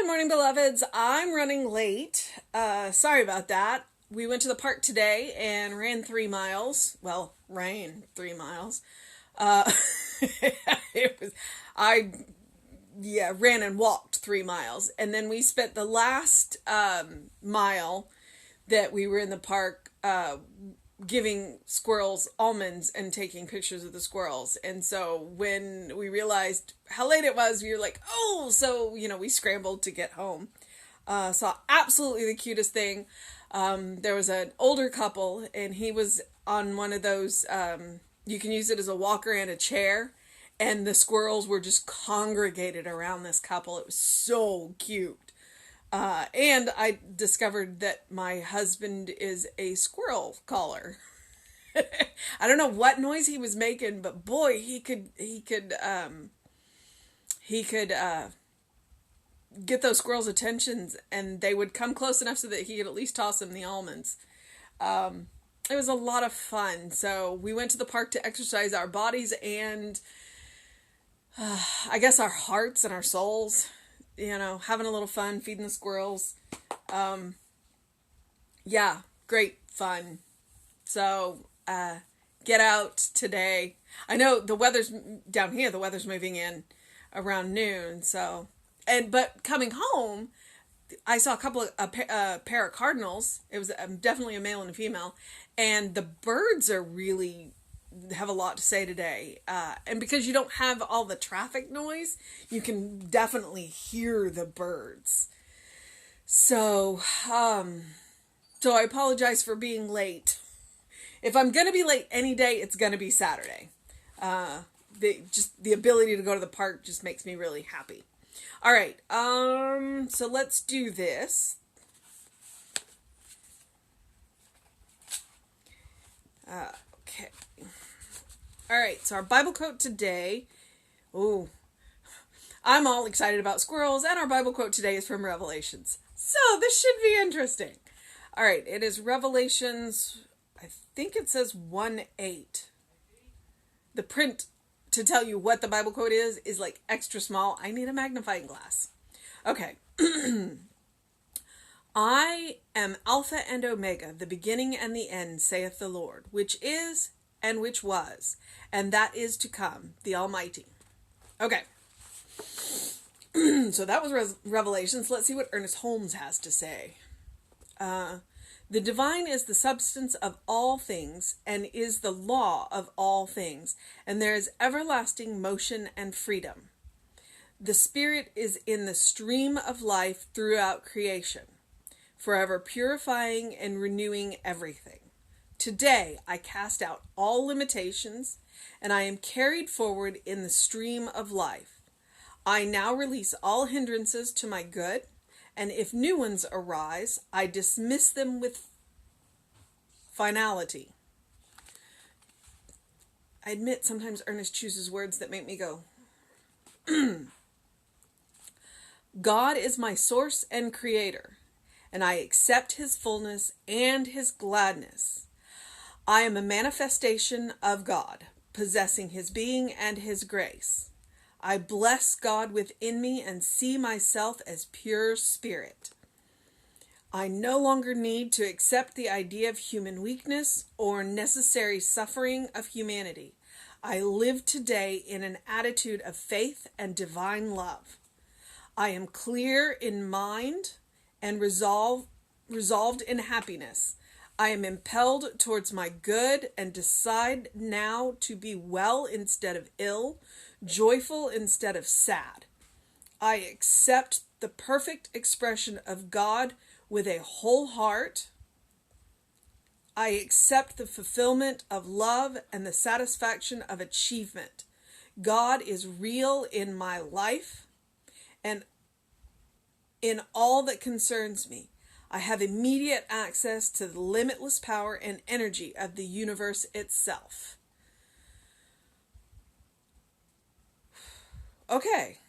Good morning, beloveds. I'm running late. Sorry about that. We went to the park today and ran 3 miles. Well, ran 3 miles. Uh, it was, I, ran and walked 3 miles. And then we spent the last mile that we were in the park giving squirrels almonds and taking pictures of the squirrels. And so when we realized how late it was, we were like, oh, so, we scrambled to get home. Saw absolutely the cutest thing. There was an older couple and he was on one of those, you can use it as a walker and a chair. And the squirrels were just congregated around this couple. It was so cute. And I discovered that my husband is a squirrel caller. I don't know what noise he was making, but boy, he could get those squirrels' attentions, and they would come close enough so that he could at least toss them the almonds. It was a lot of fun. So we went to the park to exercise our bodies and I guess our hearts and our souls. Having a little fun, feeding the squirrels. Great fun. So, get out today. I know the weather's down here, the weather's moving in around noon. So, but coming home, I saw a pair of cardinals. It was definitely a male and a female. And the birds are really have a lot to say today. And because you don't have all the traffic noise, you can definitely hear the birds. So I apologize for being late. If I'm going to be late any day, it's going to be Saturday. The ability to go to the park just makes me really happy. All right. So let's do this. Okay. All right, so our Bible quote today. Ooh, I'm all excited about squirrels, and our Bible quote today is from Revelations. So this should be interesting. All right, it is Revelations, I think it says 1:8. The print to tell you what the Bible quote is like extra small. I need a magnifying glass. Okay. I am Alpha and Omega, the beginning and the end, saith the Lord, which is and which was, and that is to come, the Almighty. Okay. So that was Revelations. Let's see what Ernest Holmes has to say. The divine is the substance of all things and is the law of all things, and there is everlasting motion and freedom. The Spirit is in the stream of life throughout creation, forever purifying and renewing everything. Today, I cast out all limitations, and I am carried forward in the stream of life. I now release all hindrances to my good, and if new ones arise, I dismiss them with finality. I admit sometimes Ernest chooses words that make me go, God is my source and creator, and I accept his fullness and his gladness. I am a manifestation of God, possessing his being and his grace. I bless God within me and see myself as pure spirit. I no longer need to accept the idea of human weakness or necessary suffering of humanity. I live today in an attitude of faith and divine love. I am clear in mind and resolved in happiness. I am impelled towards my good and decide now to be well instead of ill, joyful instead of sad. I accept the perfect expression of God with a whole heart. I accept the fulfillment of love and the satisfaction of achievement. God is real in my life and in all that concerns me. I have immediate access to the limitless power and energy of the universe itself. Okay.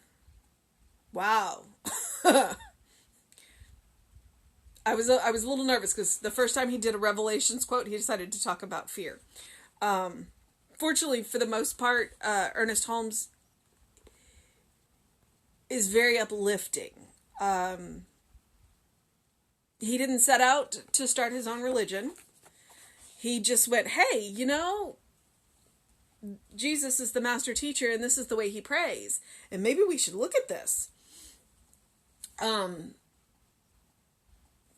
Wow. I was a little nervous because the first time he did a Revelations quote, he decided to talk about fear. Fortunately, for the most part, Ernest Holmes is very uplifting. He didn't set out to start his own religion. He just went, hey, Jesus is the master teacher and this is the way he prays. And maybe we should look at this.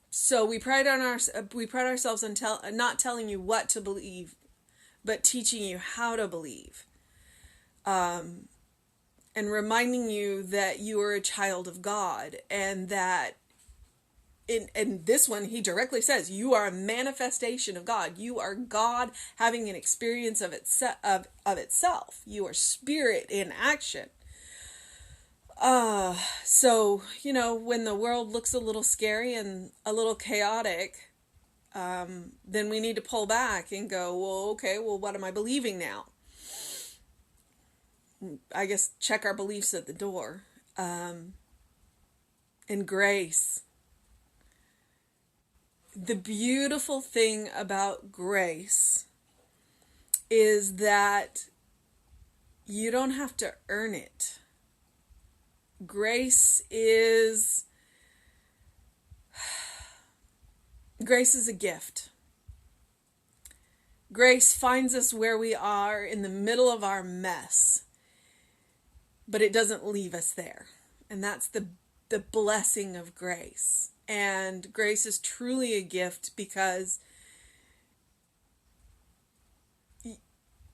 So we pride ourselves on not telling you what to believe, but teaching you how to believe. And reminding you that you are a child of God, and that in this one, he directly says, you are a manifestation of God. You are God having an experience of itself. You are spirit in action. So, when the world looks a little scary and a little chaotic, then we need to pull back and go, what am I believing now? I guess check our beliefs at the door. And grace. The beautiful thing about grace is that you don't have to earn it. Grace is a gift. Grace finds us where we are in the middle of our mess, but it doesn't leave us there. And that's the blessing of grace. And grace is truly a gift because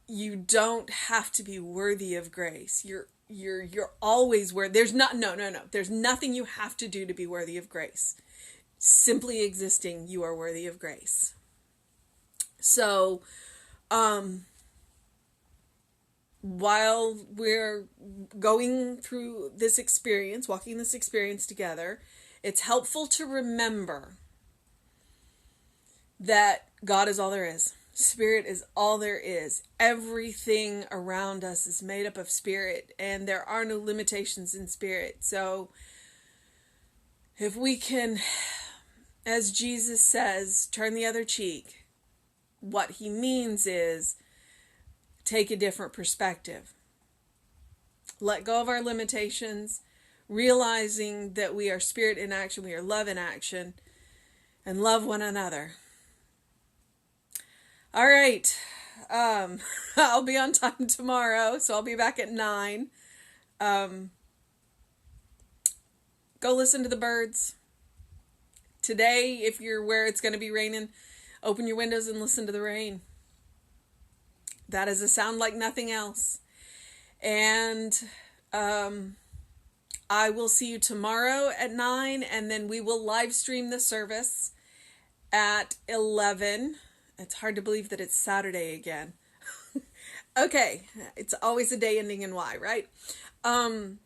you don't have to be worthy of grace. You're always worthy. There's nothing you have to do to be worthy of grace. Simply existing, you are worthy of grace. So, while we're going through this experience, walking this experience together, it's helpful to remember that God is all there is. Spirit is all there is. Everything around us is made up of spirit, and there are no limitations in spirit. So if we can, as Jesus says, turn the other cheek, what he means is take a different perspective. Let go of our limitations, realizing that we are spirit in action, we are love in action, and love one another. All right. I'll be on time tomorrow, so I'll be back at 9. Go listen to the birds. Today, if you're where it's going to be raining, open your windows and listen to the rain. That is a sound like nothing else. And I will see you tomorrow at 9, and then we will live stream the service at 11. It's hard to believe that it's Saturday again. Okay, it's always a day ending in Y, right? And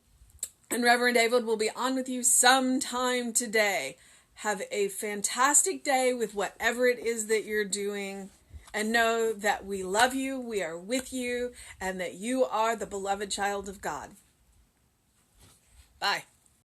Reverend David will be on with you sometime today. Have a fantastic day with whatever it is that you're doing. And know that we love you, we are with you, and that you are the beloved child of God. Bye.